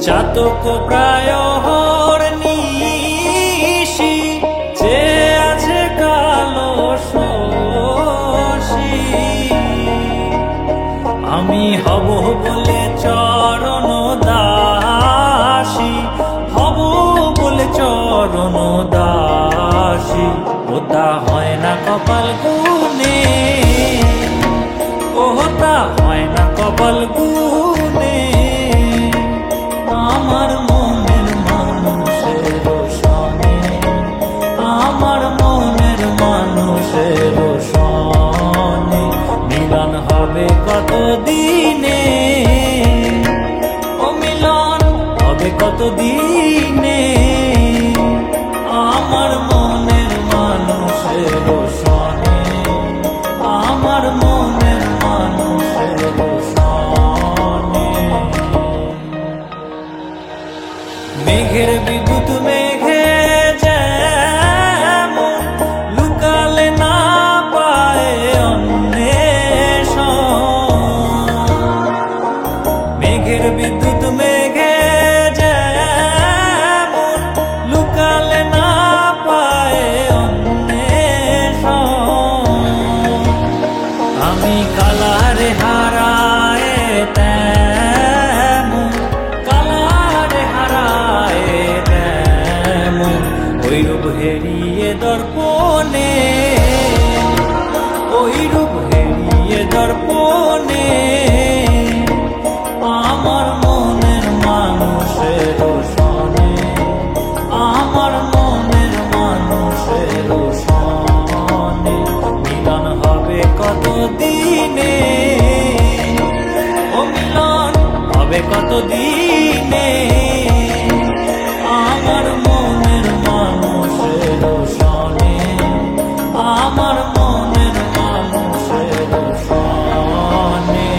চাতক প্রায় নিশি যে আছে কালো শশী, আমি হব বলে চরণ দাসী, হব বলে চরণ দাসী। ওটা হয় না কপাল গুনে, ওটা হয় না কপাল গুনে। আমার মনের মানুষের সনে, আমার মনের মানুষের সনে মিলন হবে কত দিনে, ও মিলন হবে কত দিনে। আমার মনের মানুষের সনে, আমার মনের মানুষের সনে। মেঘের বিদ্যুৎ মেঘে যেমন লুকালে না পায় অন্বেষণ, মেঘের বিদ্যুৎ মেঘে যেমন লুকালে না পায় অন্বেষণ। আমি কালারে হারায় তেমন, কালারে হারায় তেমন ওই রূপ হেরিয়ে দর্পণে, ওই রূপ হেরিয়ে দর্পণে। আমার মনের মানুষের সনে, আমার মনের মানুষের সনে মিলন হবে কত দিনে, ও মিলন হবে কত দিনে। আমার মনের মানুষের সনে, আমার মনের মানুষের সনে।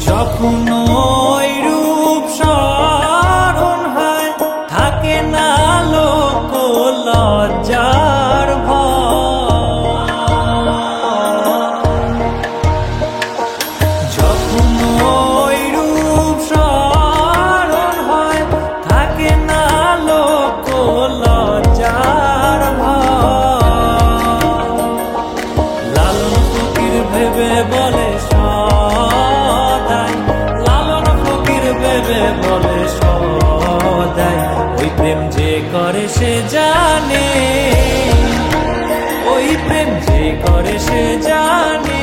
যখন ওই রূপ স্মরণ হয় থাকে না লোক লজ্জার ভয়, যখন ওই রূপ স্মরণ হয় থাকে না লোক লজ্জার ভয়। লালন ফকির ভেবে বলে সদাই, লালন ফকির ভেবে বলে সদাই ওই প্রেম যে করে সে জানে, ওই প্রেম যে করে সে জানে।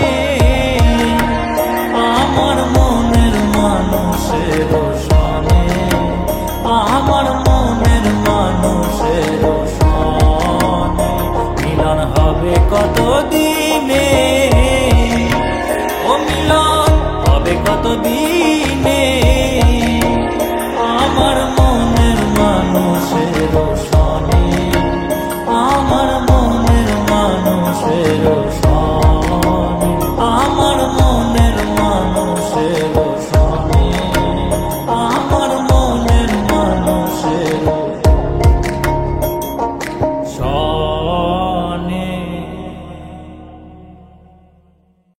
আমার মনের মানুষের সনে, আমার মনের মানুষের সনে মিলন হবে কত দিনে, ও মিলন হবে কত দিনে। আমার মনের মানুষের সনে, আমার মনের মানুষের সনে।